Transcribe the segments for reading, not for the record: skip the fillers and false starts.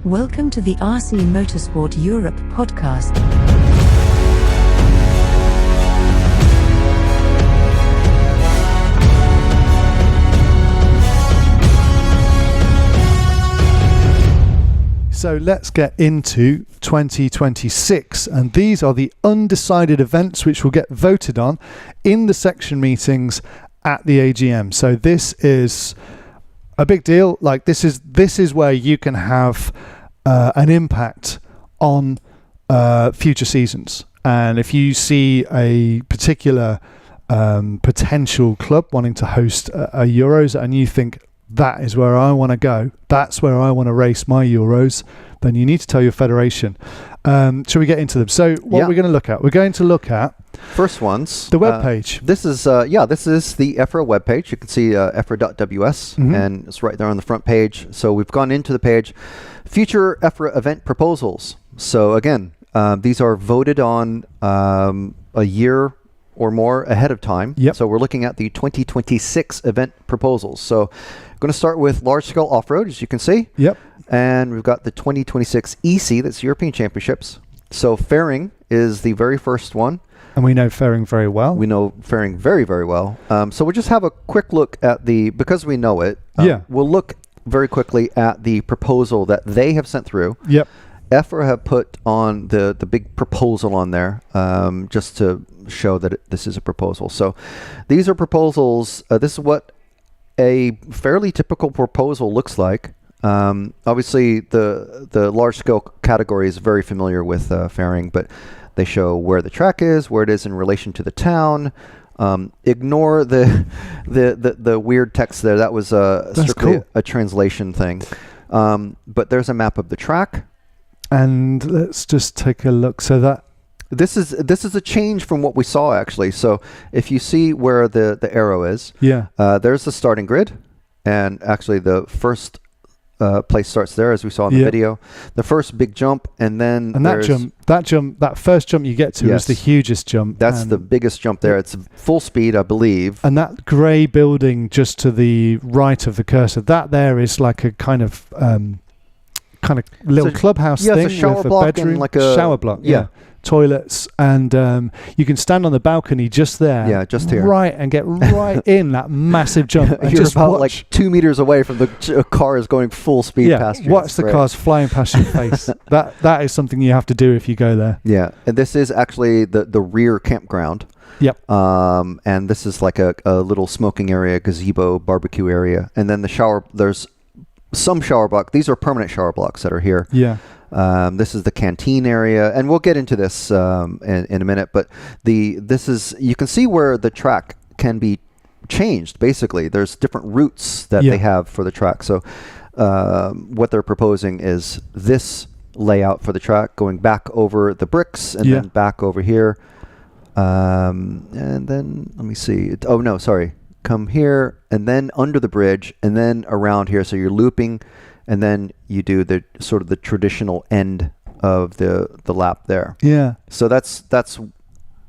Welcome to the RC Motorsport Europe podcast. So let's get into 2026, and these are the undecided events which will get voted on in the section meetings at the AGM. So this is a big deal. Like this is where you can have an impact on future seasons. And if you see a particular potential club wanting to host a Euros, and you think that is where I want to go, that's where I want to race my Euros, then you need to tell your federation. Shall we get into them? So what are we going to look at? We're going to look at first ones. The webpage. This is the EFRA webpage. You can see EFRA.ws, and it's right there on the front page. So we've gone into the page, future EFRA event proposals. So again, these are voted on a year or more ahead of time. Yep. So we're looking at the 2026 event proposals. So I'm going to start with large-scale off-road, as you can see. Yep. And we've got the 2026 EC, that's European Championships. So fairing is the very first one. And we know fairing very well. We know fairing very, very well. So we'll just have a quick look at because we know it, we'll look very quickly at the proposal that they have sent through. Yep. EFRA have put on the big proposal on there, just to show that this is a proposal. So these are proposals. This is what a fairly typical proposal looks like. Obviously, the large scale category is very familiar with fairing, but they show where the track is, where it is in relation to the town. Ignore the weird text there. That was strictly a translation thing. But there's a map of the track. And let's just take a look. So that this is a change from what we saw, actually. So if you see where the arrow is, there's the starting grid, and actually the first place starts there, as we saw in the video. The first big jump, and then that first jump you get to is the hugest jump. That's the biggest jump there. It's full speed, I believe. And that grey building just to the right of the cursor, that there is like a kind of little clubhouse thing, it's a shower with block, a bedroom, and like a shower block, toilets, and you can stand on the balcony just there, just here, right, and get right in that massive jump. And you're just about like 2 meters away from the car is going full speed past you. Watch the cars flying past your face. That is something you have to do if you go there. Yeah, and this is actually the rear campground. Yep. And this is like a little smoking area, gazebo, barbecue area, and then the shower. There's some shower block. These are permanent shower blocks that are here. Yeah. This is the canteen area, and we'll get into this in a minute. But you can see where the track can be changed. Basically, there's different routes that they have for the track. So what they're proposing is this layout for the track, going back over the bricks and then back over here, and then let me see. Oh no, sorry. Come here and then under the bridge and then around here. So you're looping, and then you do the sort of the traditional end of the lap there. Yeah. So that's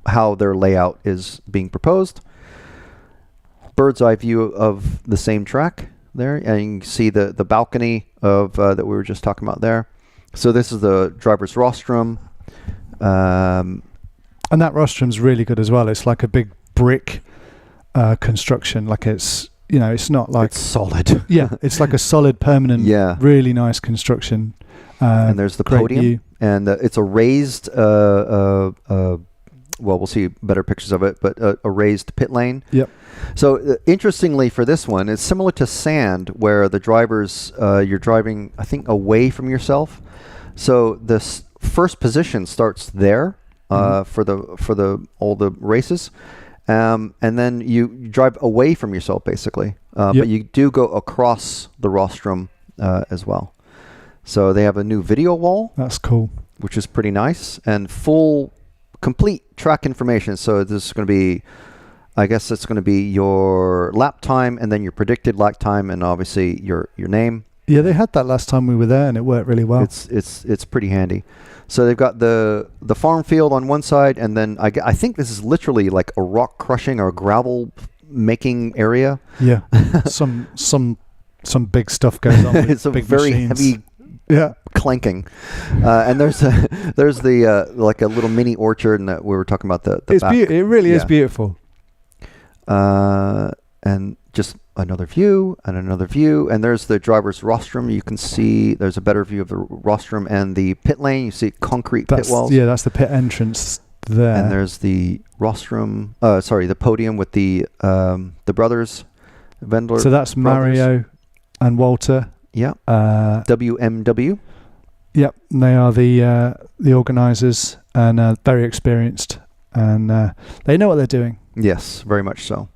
how their layout is being proposed. Bird's eye view of the same track there, and you can see the balcony of that we were just talking about there. So this is the driver's rostrum. And that rostrum's really good as well. It's like a big brick construction, like it's not like it's solid. It's like a solid permanent, really nice construction. And there's the podium view. And it's a raised well, we'll see better pictures of it, but a raised pit lane. Yep. So interestingly, for this one, it's similar to sand, where the drivers you're driving, I think, away from yourself. So this first position starts there for all the races. And then you drive away from yourself, basically. But you do go across the rostrum as well. So they have a new video wall. That's cool. Which is pretty nice. And complete track information. So this is going to be, I guess it's going to be your lap time, and then your predicted lap time, and obviously your name. Yeah, they had that last time we were there, and it worked really well. It's pretty handy. So they've got the farm field on one side, and then I think this is literally like a rock crushing or gravel making area. Yeah, some big stuff goes on. With it's a big very machines. heavy Yeah. clanking. And there's the like a little mini orchard, and that we were talking about the It's back. it really is beautiful. And just another view, and there's the driver's rostrum. You can see there's a better view of the rostrum and the pit lane. You see concrete pit walls. Yeah, that's the pit entrance there. And there's the rostrum, the podium with the brothers, Wendler. So that's Mario and Walter. Yeah. WMW. Yep, and they are the organisers, and very experienced, and they know what they're doing. Yes, very much so.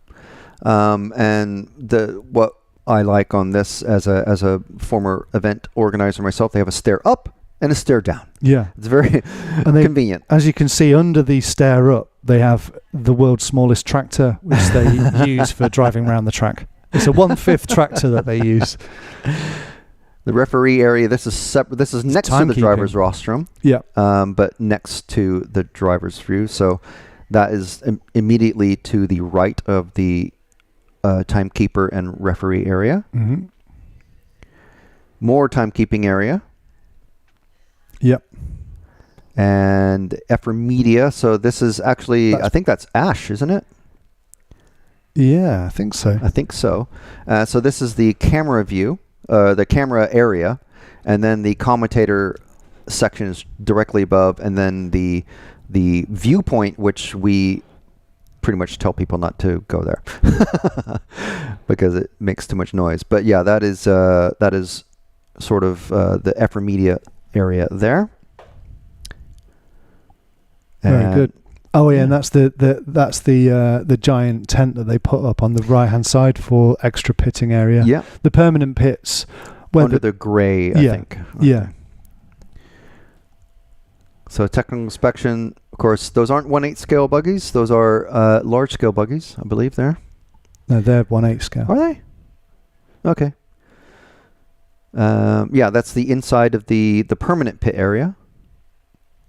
And what I like on this as a former event organizer myself, they have a stair up and a stair down. Yeah, it's very convenient. As you can see, under the stair up, they have the world's smallest tractor, which they use for driving around the track. It's a 1/5 tractor that they use. The referee area. This is separate. This is next to the driver's rostrum. Yeah. But next to the driver's view. So that is immediately to the right of the timekeeper and referee area. Mm-hmm. More timekeeping area. Yep. And EFRA Media. So this is actually, I think that's Ash, isn't it? Yeah, I think so. So this is the camera view, the camera area, and then the commentator section is directly above, and then the viewpoint, which we pretty much tell people not to go there because it makes too much noise. But yeah, that is sort of the EFRA Media area there. Very good. Oh yeah, and that's the giant tent that they put up on the right hand side for extra pitting area. Yeah, the permanent pits under the grey, I think. Okay. Yeah. So technical inspection, of course, those aren't 1/8 scale buggies. Those are large scale buggies, I believe. No, they're 1/8 scale. Are they? Okay. Yeah, that's the inside of the permanent pit area,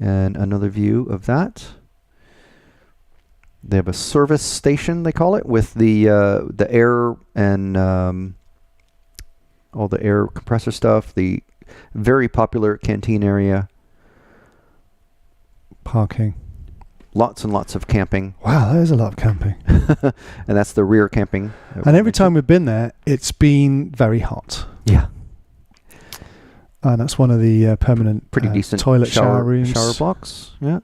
and another view of that. They have a service station, they call it, with the air and all the air compressor stuff. The very popular canteen area. Parking. Lots and lots of camping. Wow, there's a lot of camping. And that's the rear camping. And every time we've been there, it's been very hot. Yeah. And that's one of the permanent pretty decent toilet shower rooms. Shower blocks. Yeah.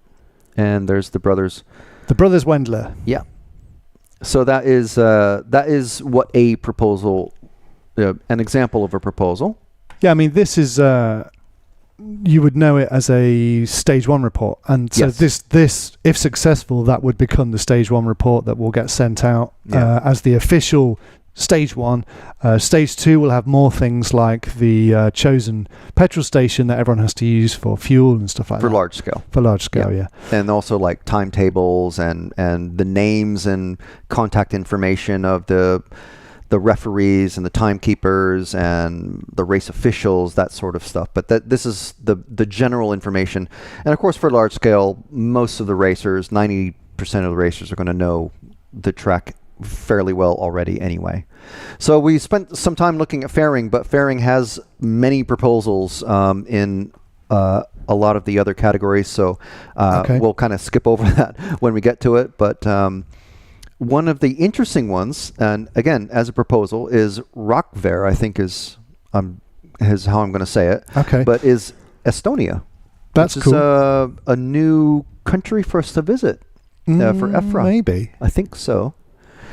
And there's the brothers. The brothers Wendler. Yeah. So that is what a proposal, an example of a proposal. Yeah, I mean, this is, you would know it as a stage 1 report. And so yes. this, if successful, that would become the stage 1 report that will get sent out as the official stage 1. Stage 2 will have more things like the chosen petrol station that everyone has to use for fuel and stuff like that. For large scale. For large scale, yeah. And also like timetables and the names and contact information of the referees and the timekeepers and the race officials, that sort of stuff. But this is the general information. And of course, for large scale, most of the racers, 90% of the racers are going to know the track fairly well already anyway. So we spent some time looking at fairing, but fairing has many proposals in a lot of the other categories. So we'll kind of skip over that when we get to it. But one of the interesting ones, and again, as a proposal, is Rockver, I think is how I'm going to say it. Okay. But is Estonia. That's which cool. is a new country for us to visit for EFRA. Maybe. I think so.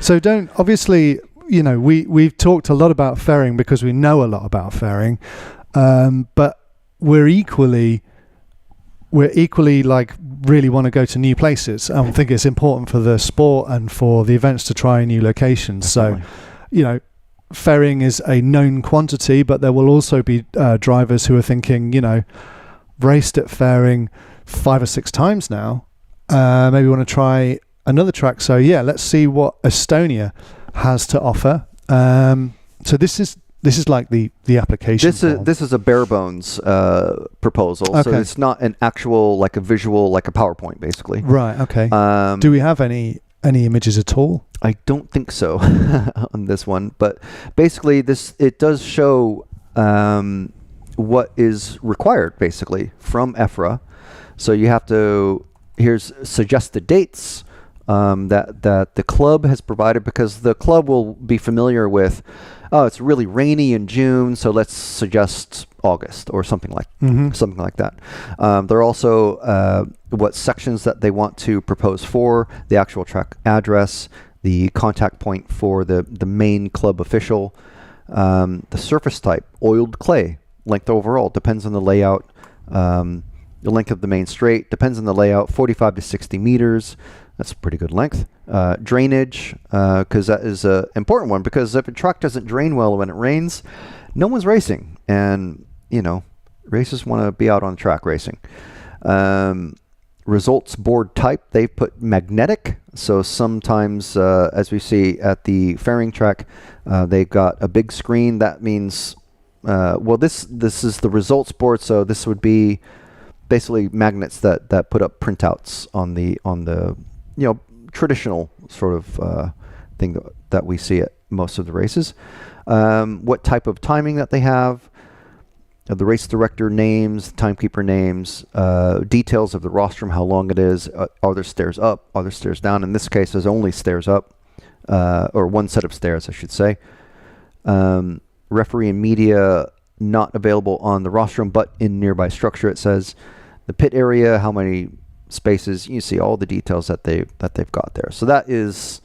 So obviously, we've talked a lot about fairing because we know a lot about fairing, but we're equally like really want to go to new places. I think it's important for the sport and for the events to try new locations. Definitely. So, fairing is a known quantity, but there will also be drivers who are thinking, raced at fairing 5 or 6 times now. Maybe want to try another track. So yeah, let's see what Estonia has to offer. So this is like the application form. This is a bare bones proposal. Okay. So it's not an actual, like a visual, like a PowerPoint basically. Right. Okay. Do we have any images at all? I don't think so on this one, but basically it does show what is required basically from EFRA. So you have to, here's suggested dates that the club has provided, because the club will be familiar with, oh, it's really rainy in June, so let's suggest August or something like that. There are also what sections that they want to propose for, the actual track address, the contact point for the main club official, the surface type, oiled clay, length overall, depends on the layout, the length of the main straight, depends on the layout, 45 to 60 meters. That's a pretty good length. Drainage, because that is an important one, because if a track doesn't drain well when it rains, no one's racing. And, racers want to be out on track racing. Results board type, they put magnetic. So sometimes, as we see at the fairing track, they've got a big screen. That means, this is the results board. So this would be basically magnets that put up printouts on the traditional sort of thing that we see at most of the races. What type of timing that they have, the race director names, timekeeper names, details of the rostrum, how long it is, are there stairs up, are there stairs down? In this case, there's only stairs up, or one set of stairs, I should say. Referee and media not available on the rostrum, but in nearby structure, it says. The pit area, how many spaces, you see all the details that they've got there. So that is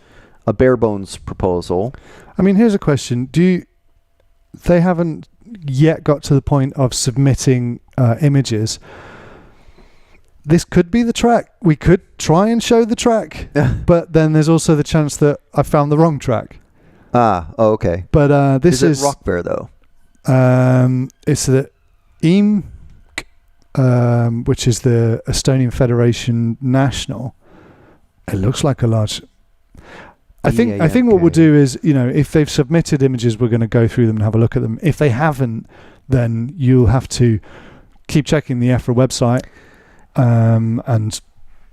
a bare bones proposal. I mean, here's a question. They haven't yet got to the point of submitting images. This could be the track. We could try and show the track, but then there's also the chance that I found the wrong track. Okay. But this is Rock Bear though. It's the EAM, which is the Estonian Federation National. It looks like a large. I think what we'll do is, if they've submitted images, we're going to go through them and have a look at them. If they haven't, then you'll have to keep checking the EFRA website, and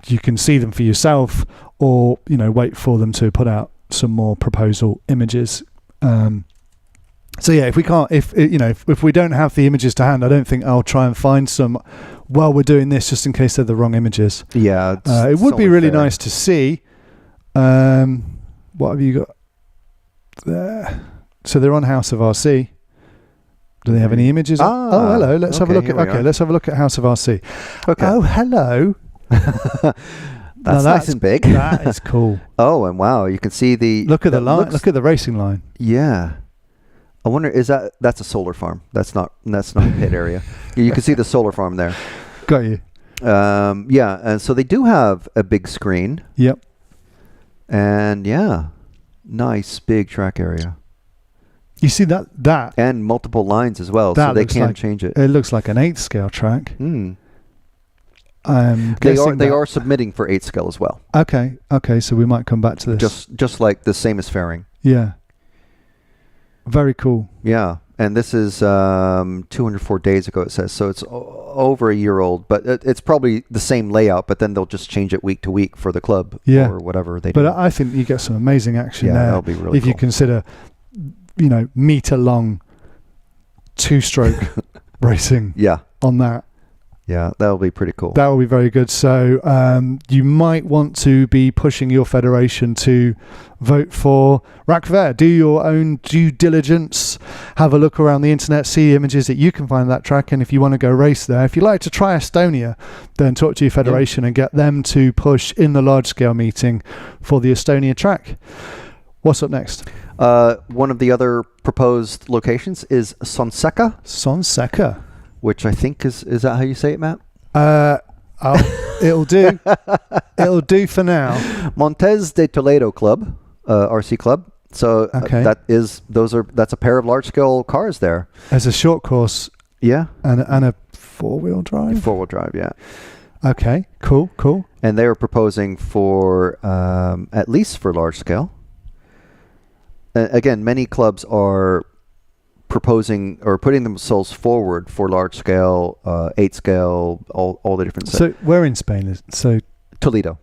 you can see them for yourself, or wait for them to put out some more proposal images. So yeah, if we don't have the images to hand, I don't think I'll try and find some while we're doing this, just in case they're the wrong images. Yeah, it would be really nice to see. What have you got there? So they're on House of RC. Do they have any images? Oh, hello. Let's have a look at. Okay, let's have a look at House of RC. Okay. Oh, hello. That's nice and big. That is cool. Oh, and wow, you can see the look at the line. Look at the racing line. Yeah. I wonder, that's a solar farm? That's not a pit area. You can see the solar farm there. Got you. Yeah, and so they do have a big screen. Yep. And yeah, nice big track area. You see that and multiple lines as well, so they can change it. It looks like an 8th scale track. They are submitting for 8th scale as well. Okay, so we might come back to this. Just like the same as fairing. Yeah. Very cool. Yeah, and this is 204 days ago, it says, so it's over a year old, but it's probably the same layout, but then they'll just change it week to week for the club or whatever they do. But I think you get some amazing action there. That'll be really if you consider, meter long 2-stroke racing on that. Yeah, that'll be pretty cool. That will be very good. So you might want to be pushing your federation to vote for RACVER. Do your own due diligence. Have a look around the internet, see images that you can find of that track. And if you want to go race there, if you like to try Estonia, then talk to your federation and get them to push in the large-scale meeting for the Estonia track. What's up next? One of the other proposed locations is Sonseca. Which I think is that how you say it, Matt? It'll do. It'll do for now. Montes de Toledo Club, RC Club. So that's a pair of large scale cars there. As a short course. Yeah. And a 4-wheel drive. 4-wheel drive, yeah. Okay. Cool. And they are proposing for at least for large scale. Again, many clubs are proposing or putting themselves forward for large scale, 8 scale, all the different. So where in Spain is so Toledo.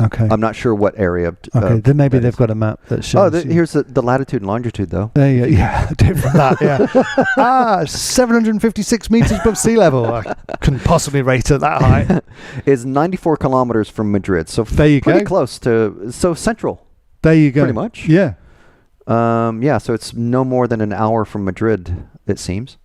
Okay. I'm not sure what area. Okay, then maybe they've got a map that shows. Here's the latitude and longitude, though. There you go. Yeah, different that. Yeah. 756 meters above sea level. I couldn't possibly rate it that high. Is 94 kilometers from Madrid, so there you pretty go. close to central. There you go. Pretty much. Yeah. So it's no more than an hour from Madrid, it seems.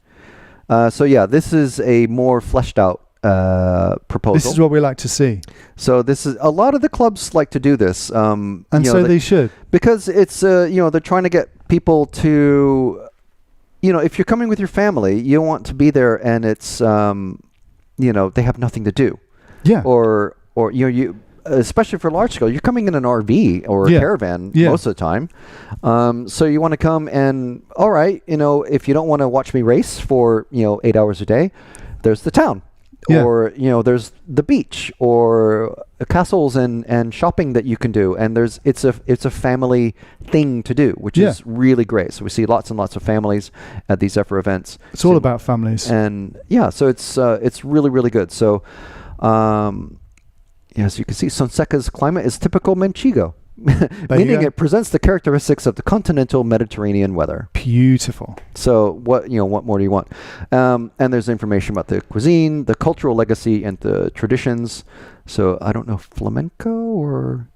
This is a more fleshed out proposal. This is what we like to see. So this is a lot of the clubs like to do this, and they should, because it's they're trying to get people to, if you're coming with your family, you want to be there, and it's they have nothing to do. Yeah. Or you. Especially for large scale, you're coming in an RV or a caravan most of the time. So you want to come and, all right, if you don't want to watch me race for, 8 hours a day, there's the town. Yeah. Or, there's the beach or castles and shopping that you can do. And it's a family thing to do, which is really great. So we see lots and lots of families at these EFRA events. It's all about families. And so it's really, really good. So, as you can see, Sonseca's climate is typical Manchego, meaning it presents the characteristics of the continental Mediterranean weather. Beautiful. So what more do you want? And there's information about the cuisine, the cultural legacy, and the traditions. So I don't know, flamenco or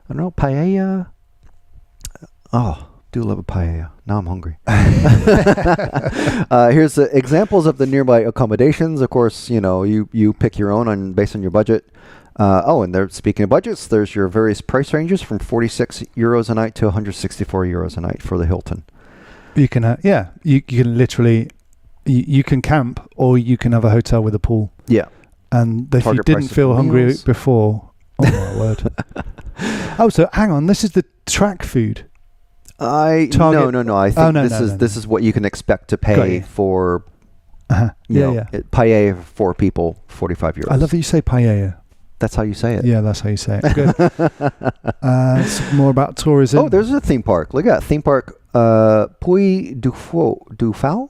I don't know, paella. Oh, do love a paella. Now I'm hungry. Here's the examples of the nearby accommodations. Of course, you pick your own based on your budget. And speaking of budgets, there's your various price ranges from 46 euros a night to 164 euros a night for the Hilton. You can, you can literally, you can camp or you can have a hotel with a pool. Yeah. And if Target you didn't feel hungry meals. before, oh my word. Oh, so hang on, this is the track food. No. I think this is what you can expect to pay for. Paella for 4 people, 45 euros. I love that you say paella. That's how you say it. Yeah, that's how you say it. Good. Some more about tourism. Oh, there's a theme park. Look at that. Theme park Puy du Fou.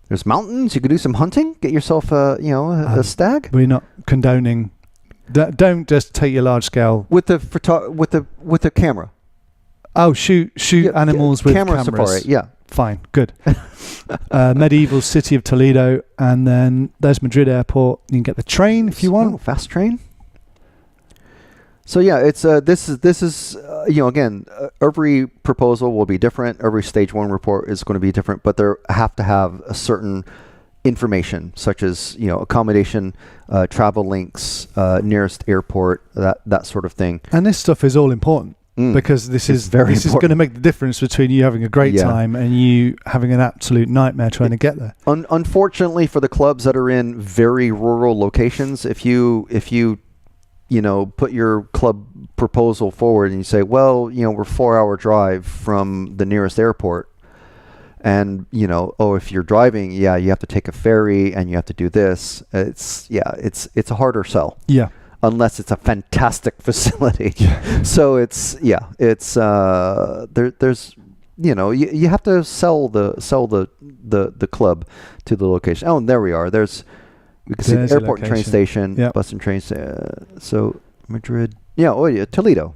There's mountains. You could do some hunting. Get yourself a stag. We're not condoning. Don't just take your large scale with the camera. Oh, shoot animals with camera cameras. Safari. Yeah. Fine, good. Medieval city of Toledo, and then there's Madrid Airport. You can get the train if you want. Fast train. So it's this is again, every proposal will be different. Every stage 1 report is going to be different, but they have to have a certain information, such as accommodation, travel links, nearest airport, that sort of thing. And this stuff is all important. Because this is going to make the difference between you having a great time and you having an absolute nightmare trying to get there. Unfortunately, for the clubs that are in very rural locations, if you put your club proposal forward and you say, well, we're 4-hour drive from the nearest airport, and if you're driving, you have to take a ferry and you have to do this. It's a harder sell. Yeah. Unless it's a fantastic facility. So there's you have to sell the club to the location. Oh, and there we are. We can see the airport and train station, bus and train. So Madrid. Toledo.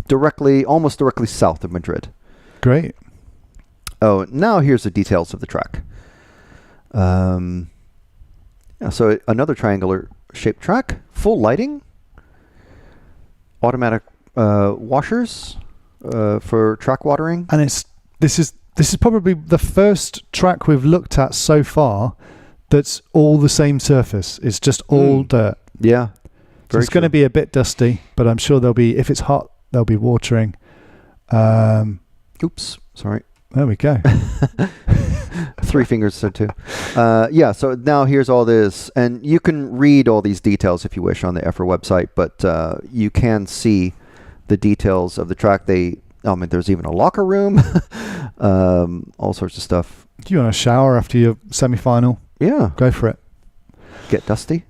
Almost directly south of Madrid. Great. Oh, now here's the details of the track. So another triangular shaped track, full lighting. Automatic washers for track watering, and this is probably the first track we've looked at so far that's all the same surface. It's just all dirt. Yeah, so it's going to be a bit dusty, but I'm sure if it's hot, there'll be watering. Oops, sorry. There we go. 3 fingers so too. So now here's all this, and you can read all these details if you wish on the EFRA website, but you can see the details of the track. There's even a locker room, all sorts of stuff. Do you want a shower after your semi-final? Yeah. Go for it. Get dusty.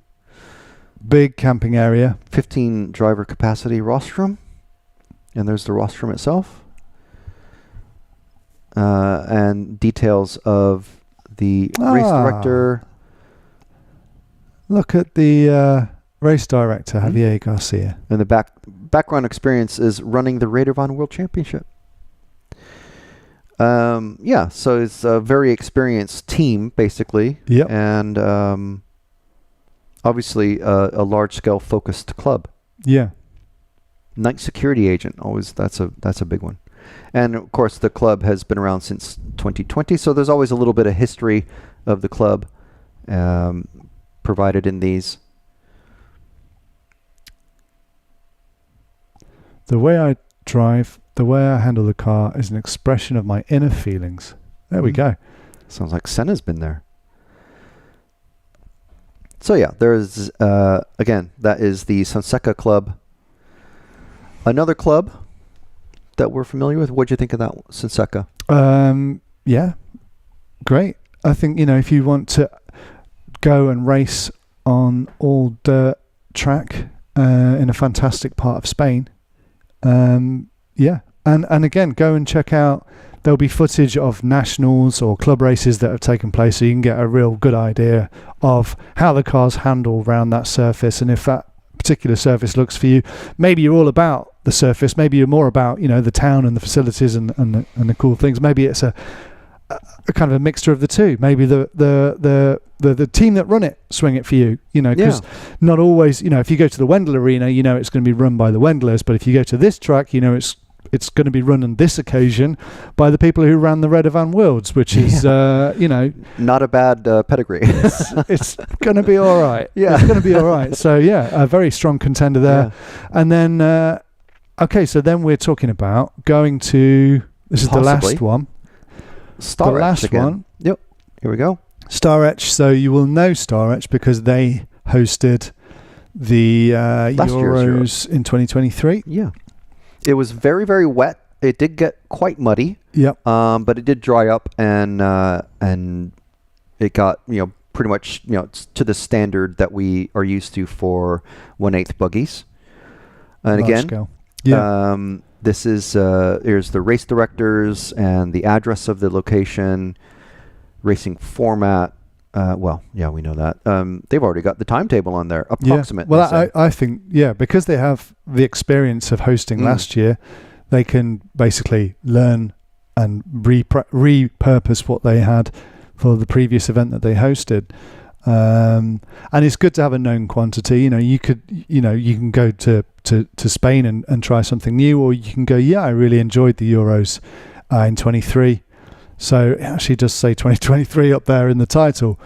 Big camping area. 15 driver capacity rostrum, and there's the rostrum itself. And details of the race director. Look at the Race director Javier Garcia. And the background experience is running the Radarvan World Championship. So it's a very experienced team, basically. Yep. And obviously a large-scale focused club. Yeah. Night security agent, always that's a big one. And of course the club has been around since 2020, so there's always a little bit of history of the club provided in these. The way I drive, the way I handle the car is an expression of my inner feelings. There we go. Sounds like Senna's been there. So yeah, there's again, that is the Sonseca Club. Another club that we're familiar with. What'd you think of that, Sonseca? Yeah, great. I think, if you want to go and race on all dirt track in a fantastic part of Spain, yeah. And again, go and check out, there'll be footage of nationals or club races that have taken place, so you can get a real good idea of how the cars handle around that surface, and if that particular surface looks for you. Maybe you're all about the surface, maybe you're more about the town and the facilities and the cool things. Maybe it's a kind of a mixture of the two. Maybe the team that run it swing it for you, because not always, if you go to the Wendell Arena, it's going to be run by the Wendlers, but if you go to this track, it's going to be run on this occasion by the people who ran the Radarvan Worlds, which is, not a bad pedigree. it's going to be all right. Yeah. It's going to be all right. So, a very strong contender there. Yeah. And then, so then we're talking about going to, this is the last one. Star the last again. one. Yep. Here we go. Star Etch. So you will know Star Etch because they hosted the Euros in 2023. Yeah. It was very, very wet. It did get quite muddy. Yep. But it did dry up and it got, pretty much, to the standard that we are used to for 1/8 buggies. And Large again, scale. Yeah. This is here's the race directors and the address of the location, racing format. We know that. They've already got the timetable on there, approximately. Yeah. Well, I think, because they have the experience of hosting last year, they can basically learn and repurpose what they had for the previous event that they hosted. And it's good to have a known quantity. You can go to Spain and try something new, or you can go, I really enjoyed the Euros in 23. So it actually does say 2023 up there in the title.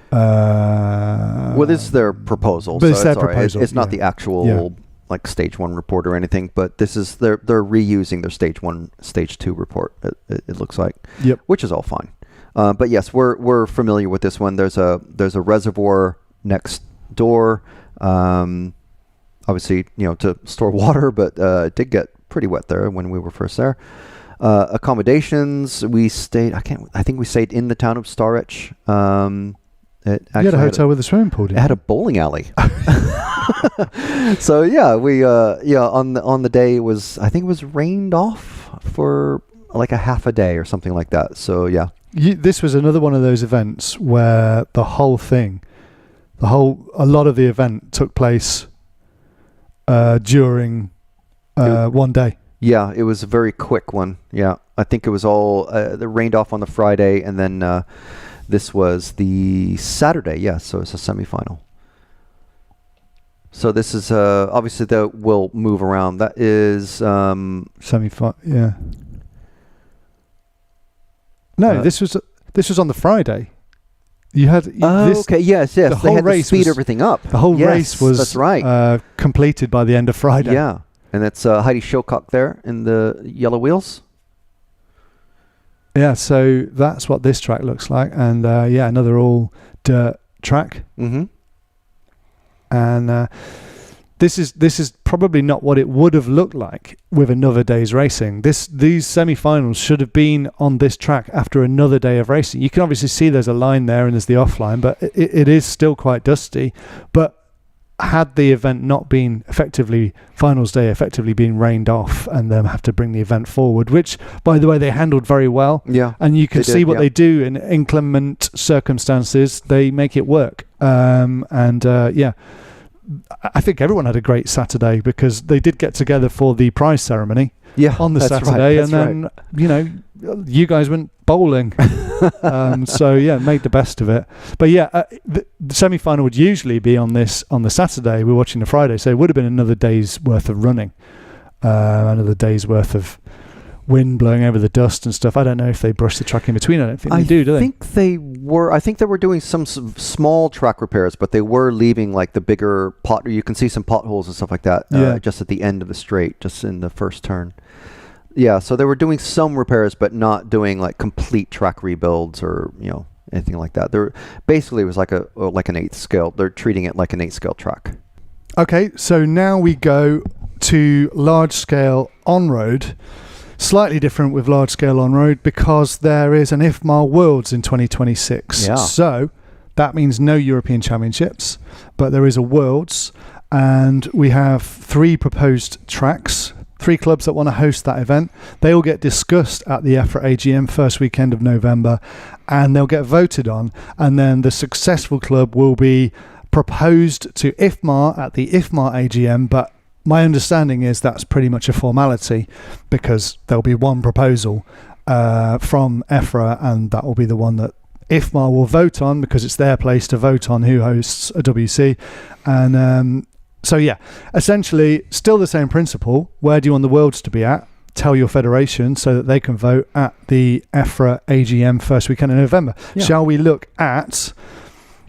Well, this is their proposal. But so it's their proposal. It's not the actual like stage 1 report or anything, but this is they're reusing their stage 1, stage 2 report. It looks like, which is all fine. But yes, we're familiar with this one. There's a reservoir next door, obviously to store water, but it did get pretty wet there when we were first there. Accommodations, we stayed. I think we stayed in the town of Star Etch. It you had a hotel with a swimming pool. It had a bowling alley. So we on the day I think it was rained off for like a half a day or something like that. So this was another one of those events where a lot of the event took place during one day. Yeah, it was a very quick one. Yeah, I think it was all it rained off on the Friday, and then this was the Saturday. Yeah, so it's a semifinal. So this is obviously that will move around. That is semifinal. Yeah. No, this was on the Friday. You had okay. Yes. The they whole had race to speed everything up. The whole race was that's right. Completed by the end of Friday. Yeah. And that's Heidi Shilcock there in the yellow wheels. Yeah, so that's what this track looks like. And another all dirt track. Mm-hmm. And this is probably not what it would have looked like with another day's racing. These semi-finals should have been on this track after another day of racing. You can obviously see there's a line there and there's the off line, but it is still quite dusty. But had the event not been finals day effectively been rained off and them have to bring the event forward, which by the way they handled very well. Yeah. And you can see what they do in inclement circumstances. They make it work. I think everyone had a great Saturday because they did get together for the prize ceremony on the Saturday, and then you guys went bowling. So yeah, made the best of it. But yeah, the semi-final would usually be on the Saturday. We're watching the Friday, so it would have been another day's worth of running, another day's worth of wind blowing over the dust and stuff. I don't know if they brush the track in between. I don't think they do they? I think they were doing some small track repairs, but they were leaving like the bigger pot. You can see some potholes and stuff like that just at the end of the straight, just in the first turn. Yeah, so they were doing some repairs, but not doing like complete track rebuilds or anything like that. Basically it was like an 8th scale. They're treating it like an 8th scale track. Okay, so now we go to large scale on road. Slightly different with large scale on road because there is an IFMA Worlds in 2026. Yeah. So that means no European Championships, but there is a Worlds, and we have 3 proposed tracks. 3 clubs that want to host that event. They all get discussed at the EFRA AGM first weekend of November, and they'll get voted on, and then the successful club will be proposed to IFMA at the IFMA AGM. But my understanding is that's pretty much a formality because there'll be one proposal from EFRA, and that will be the one that IFMA will vote on because it's their place to vote on who hosts a WC. And so yeah, essentially still the same principle. Where do you want the Worlds to be at? Tell your federation so that they can vote at the EFRA AGM first weekend in November. Yeah. Shall we look at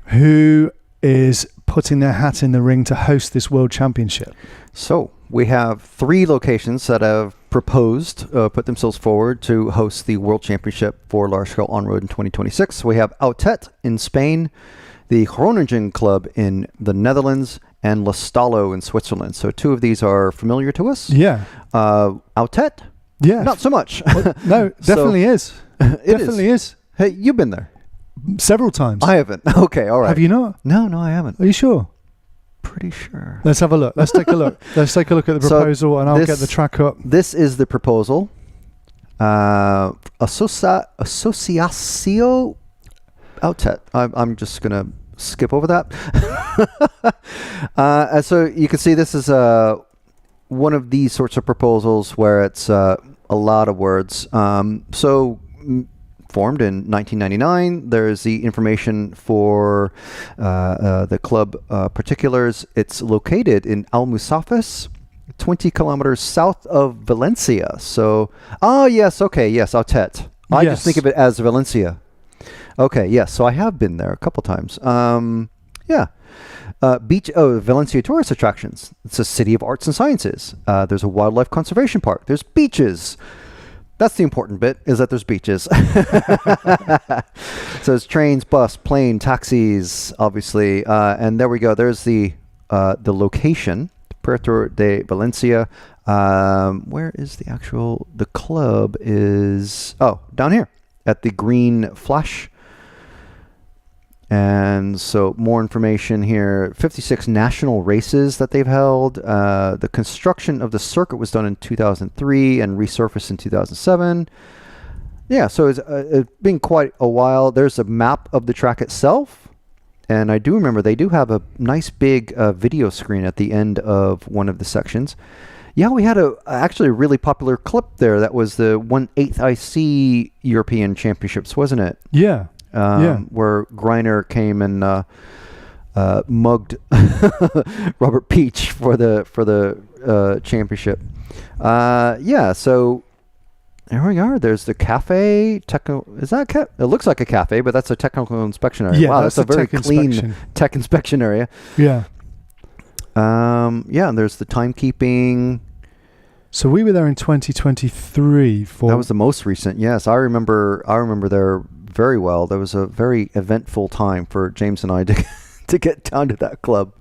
who is putting their hat in the ring to host this World Championship? So we have 3 locations that have proposed, put themselves forward to host the World Championship for large scale on road in 2026. We have Autet in Spain, the Groningen Club in the Netherlands, and Lestalo in Switzerland. So 2 of these are familiar to us. Yeah. Autet? Yeah. Not so much. Well, no, definitely is. It definitely is. Hey, you've been there. Several times. I haven't. Okay, all right. Have you not? No, I haven't. Are you sure? Pretty sure. Let's have a look. Let's take a look. Let's take a look at the proposal, and I'll get the track up. This is the proposal. Associacio Autet. I'm just going to skip over that. So you can see this is one of these sorts of proposals where it's a lot of words. Formed in 1999. There's the information for the club particulars. It's located in Almusafes, 20 kilometers south of Valencia. So, Autet. I just think of it as Valencia. Okay, yes. So I have been there a couple times. Valencia tourist attractions. It's a city of arts and sciences. There's a wildlife conservation park. There's beaches. That's the important bit, is that there's beaches. So there's trains, bus, plane, taxis, obviously. And there we go. There's the location, Puerto de Valencia. Where is the club is, down here at the Green Flash. And so more information here. 56 national races that they've held. The construction of the circuit was done in 2003 and resurfaced in 2007. Yeah, so it's been quite a while. There's a map of the track itself. And I do remember they do have a nice big video screen at the end of one of the sections. Yeah, we had actually a really popular clip there. That was the 1/8 IC European Championships, wasn't it? Yeah. Where Greiner came and mugged Robert Peach for the championship. So there we are. There's the cafe. Is that it looks like a cafe, but that's a technical inspection area. Yeah, wow, that's a very clean tech inspection area. Yeah. And there's the timekeeping. So we were there in 2023 for. That was the most recent. Yes, I remember there very well. There was a very eventful time for James and I to get down to that club.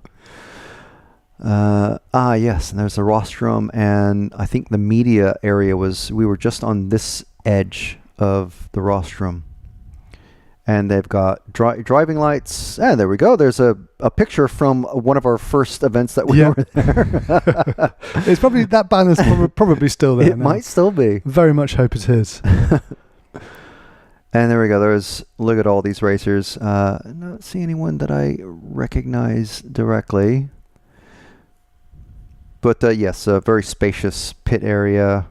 Yes, and there's the rostrum, and I think the media area we were just on this edge of the rostrum. And they've got driving lights. And there we go. There's a picture from one of our first events that we were there. It's probably, that banner's probably still there. It might still be. Very much hope it is. And there we go. Look at all these racers. I don't see anyone that I recognize directly. But yes, a very spacious pit area.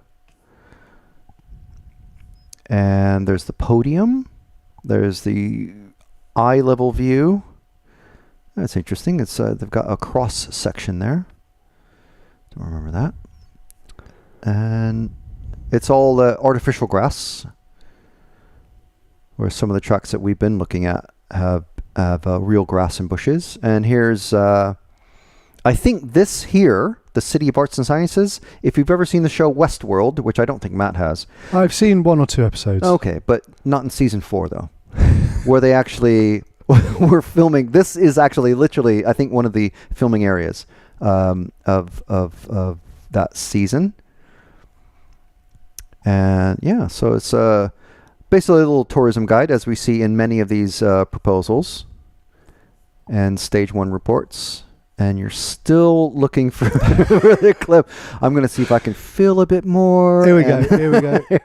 And there's the podium. There's the eye level view. That's interesting. It's they've got a cross section there. Don't remember that. And it's all artificial grass, where some of the tracks that we've been looking at have real grass and bushes. And here's, I think this here, the City of Arts and Sciences, if you've ever seen the show Westworld, which I don't think Matt has. I've seen 1 or 2 episodes. Okay, but not in season 4 though, where they actually were filming. This is actually literally, I think, one of the filming areas of that season. And yeah, so it's basically a little tourism guide, as we see in many of these proposals and stage 1 reports. And you're still looking for the clip. I'm going to see if I can fill a bit more. Here we go. Here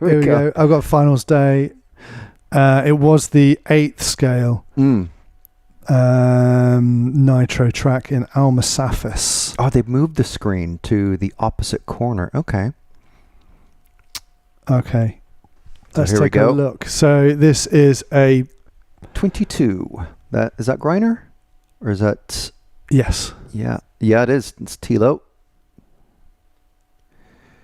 we go. I've got finals day. It was the 8th scale nitro track in Almasafis. Oh, they moved the screen to the opposite corner. Okay. Let's here we take go. a look. So this is a 22. Is that Greiner? Or is that... Yes. Yeah, it is. It's Tilo.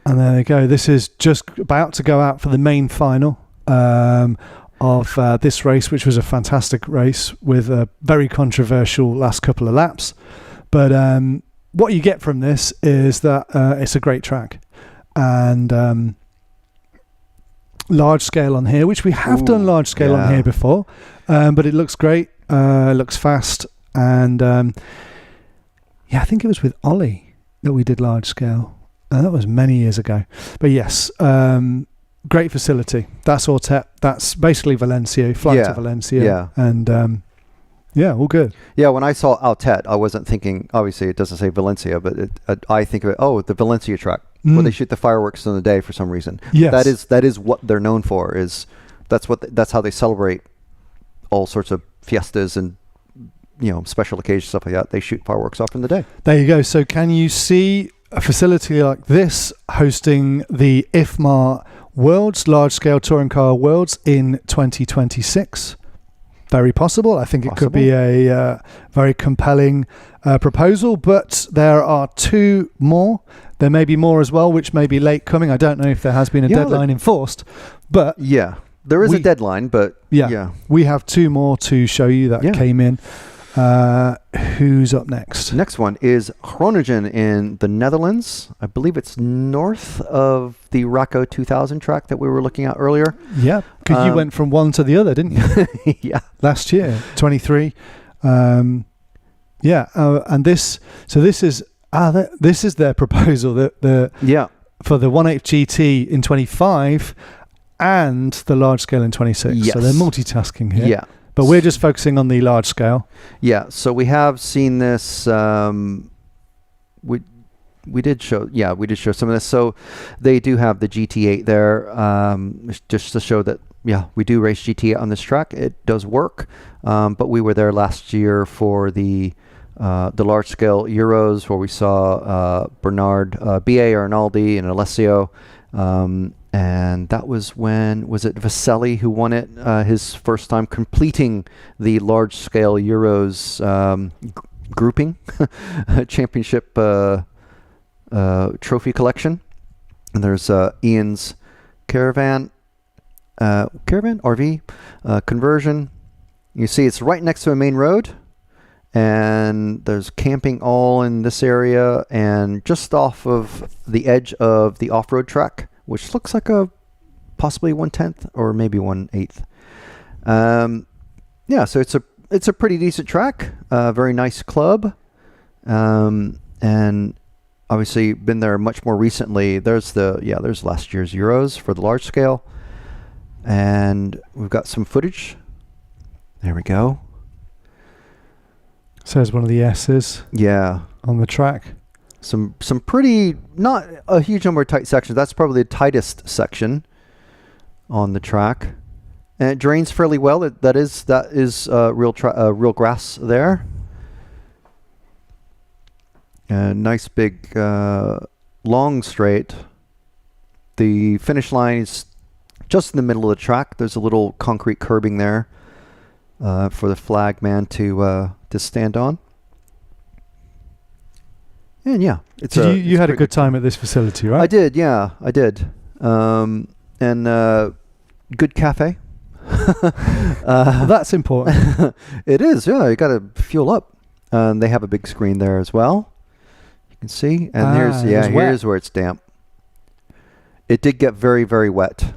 And there we go. This is just about to go out for the main final of this race, which was a fantastic race with a very controversial last couple of laps. But what you get from this is that it's a great track. And large scale on here, which we have done large scale on here before. But it looks great. It looks fast. And... I think it was with Ollie that we did large scale. That was many years ago. But yes, great facility. That's Ortet. That's basically Valencia. Flight to Valencia. Yeah. And all good. Yeah, when I saw Altet, I wasn't thinking, obviously it doesn't say Valencia, but I think of it, the Valencia track, where they shoot the fireworks on the day for some reason. Yes. That is what they're known for. That's how they celebrate all sorts of fiestas and special occasions, stuff like that. They shoot fireworks off in the day. There you go. So can you see a facility like this hosting the IFMA Worlds, Large Scale Touring Car Worlds in 2026? Very possible. I think it could be a very compelling proposal, but there are 2 more. There may be more as well, which may be late coming. I don't know if there has been a deadline enforced, but... Yeah, there is a deadline, but... Yeah. We have 2 more to show you that came in. Who's up next? Next one is Groningen in the Netherlands. I believe it's north of the Racco 2000 track that we were looking at earlier. Yeah, because you went from one to the other, didn't you? Yeah. Last year, 23. And this is their proposal for the 1/8 GT in 25 and the large scale in 26. Yes. So they're multitasking here. Yeah. But we're just focusing on the large scale. Yeah, so we have seen this. We did show some of this. So they do have the GT8 there, just to show that we do race GT8 on this track. It does work. But we were there last year for the large scale Euros, where we saw Bernard B.A. Arnaldi and Alessio. And that was it Vaselli who won it, his first time completing the large-scale Euros grouping championship trophy collection. And there's Ian's caravan RV conversion. You see it's right next to a main road, and there's camping all in this area and just off of the edge of the off-road track, which looks like possibly 1/10 or maybe 1/8. So it's a pretty decent track, very nice club, and obviously been there much more recently. There's last year's Euros for the large scale, and we've got some footage. There we go. Says one of the S's. Yeah, on the track. Some pretty, not a huge number of tight sections. That's probably the tightest section on the track, and it drains fairly well. That is real grass there. Nice big long straight. The finish line is just in the middle of the track. There's a little concrete curbing there for the flag man to stand on. And yeah, you had a good time at this facility, right? I did, yeah, I did. And good cafe. Well, that's important. It is, yeah. You got to fuel up. They have a big screen there as well. You can see, and here's where it's damp. It did get very, very wet.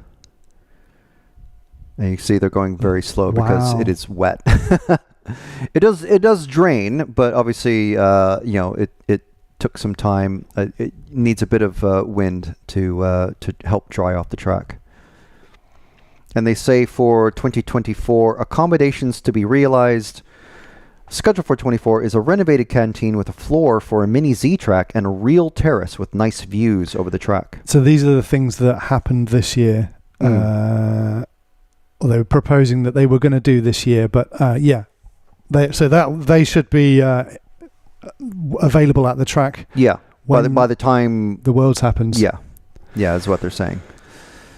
And you see they're going very slow because it is wet. It does drain, but obviously, it took some time. It needs a bit of wind to help dry off the track. And they say for 2024, accommodations to be realized. Scheduled for 24 is a renovated canteen with a floor for a mini Z-track and a real terrace with nice views over the track. So these are the things that happened this year. Or they were proposing that they were going to do this year, but they should be available at the track. Yeah, by the time the Worlds happens. Yeah, is what they're saying.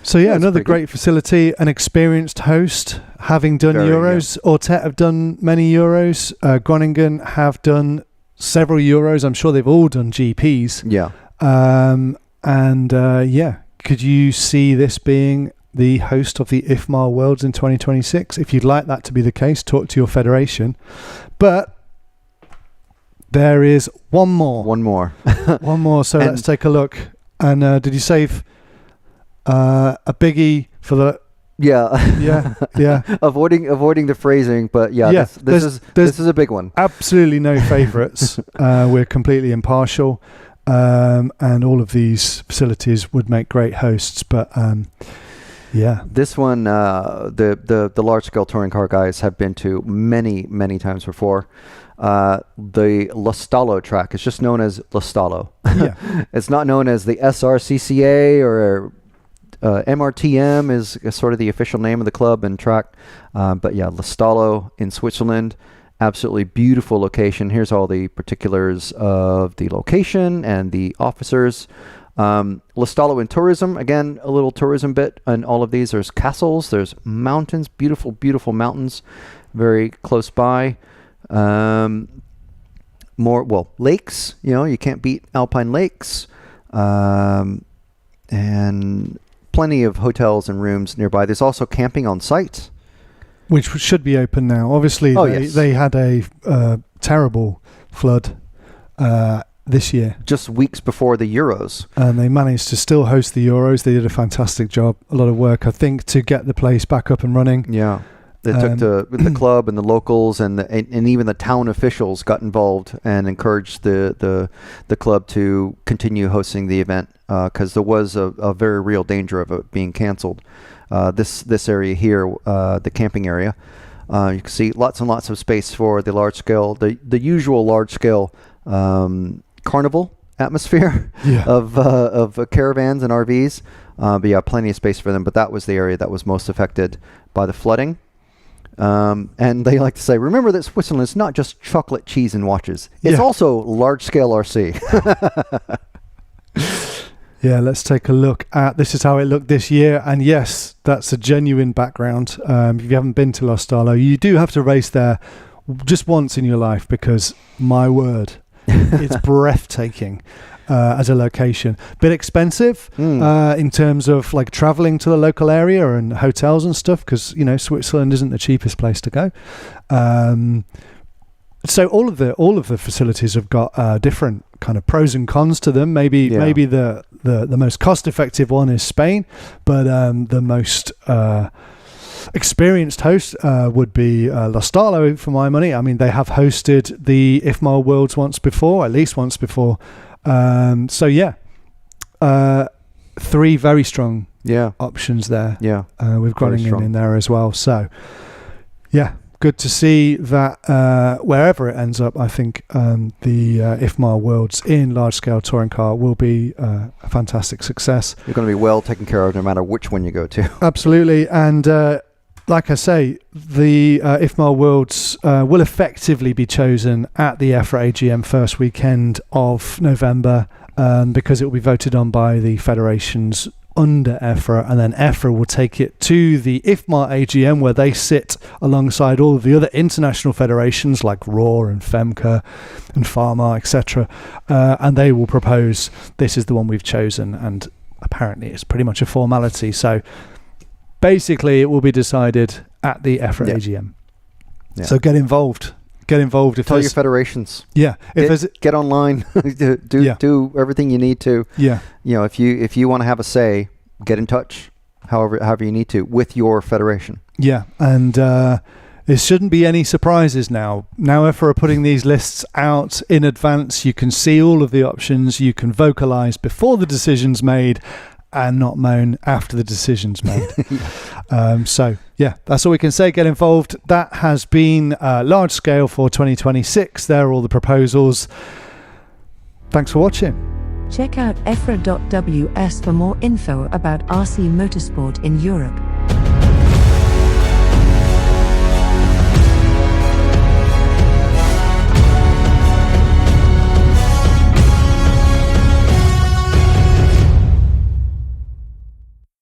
So another great facility, an experienced host, having done Euros. Ortet have done many Euros. Groningen have done several Euros. I'm sure they've all done GPs. Yeah. Could you see this being the host of the IFMA Worlds in 2026? If you'd like that to be the case, talk to your federation. But there is one more. One more. So let's take a look. And did you save a biggie for the... Yeah. Avoiding the phrasing, but this is a big one. Absolutely no favourites. We're completely impartial. And all of these facilities would make great hosts, but this one, the large scale touring car guys have been to many times before. The Lostalo track is just known as Lostalo. Yeah. It's not known as the SRCCA or MRTM is sort of the official name of the club and track. But Lostalo in Switzerland. Absolutely beautiful location. Here's all the particulars of the location and the officers. Lostalo in tourism, again, a little tourism bit on all of these. There's castles, there's mountains, beautiful mountains very close by. Lakes, you can't beat alpine lakes. And plenty of hotels and rooms nearby. There's also camping on site, which should be open now. Obviously, they had a terrible flood this year. Just weeks before the Euros. And they managed to still host the Euros. They did a fantastic job. A lot of work, I think, to get the place back up and running. Yeah. They took the club and the locals and even the town officials got involved and encouraged the club to continue hosting the event because there was a very real danger of it being canceled. This area here, the camping area, you can see lots and lots of space for the large scale, the usual large scale carnival atmosphere of caravans and RVs. But plenty of space for them. But that was the area that was most affected by the flooding. And they like to say, remember that Switzerland is not just chocolate, cheese, and watches. It's also large-scale RC. Let's take a look at... This is how it looked this year. And yes, that's a genuine background. If you haven't been to Lostalo, you do have to race there just once in your life because, my word, it's breathtaking. As a location, bit expensive in terms of like traveling to the local area and hotels and stuff because Switzerland isn't the cheapest place to go. So all of the facilities have got different kind of pros and cons to them. Maybe the most cost effective one is Spain, but the most experienced host would be Lostalo for my money. I mean, they have hosted the IFMA Worlds at least once before. Three very strong options there. With Groningen in there as well. So, good to see that wherever it ends up, I think the IFMA Worlds in large-scale touring car will be a fantastic success. You're going to be well taken care of no matter which one you go to. Absolutely. And like I say, the IFMA Worlds will effectively be chosen at the EFRA AGM first weekend of November, because it will be voted on by the federations under EFRA, and then EFRA will take it to the IFMA AGM, where they sit alongside all of the other international federations like RAW and FEMCA and Pharma, etc., and they will propose, this is the one we've chosen, and apparently it's pretty much a formality. So basically it will be decided at the EFRA AGM. Yeah. So get involved. If tell your federations. Yeah. Get online. do everything you need to. Yeah. If you want to have a say, get in touch however you need to with your federation. Yeah. And there shouldn't be any surprises now. Now EFRA are putting these lists out in advance. You can see all of the options. You can vocalize before the decision's made and not moan after the decision's made. So yeah, that's all we can say. Get involved. That has been large scale for 2026. There are all the proposals. Thanks for watching. Check out efra.ws for more info about RC motorsport in Europe.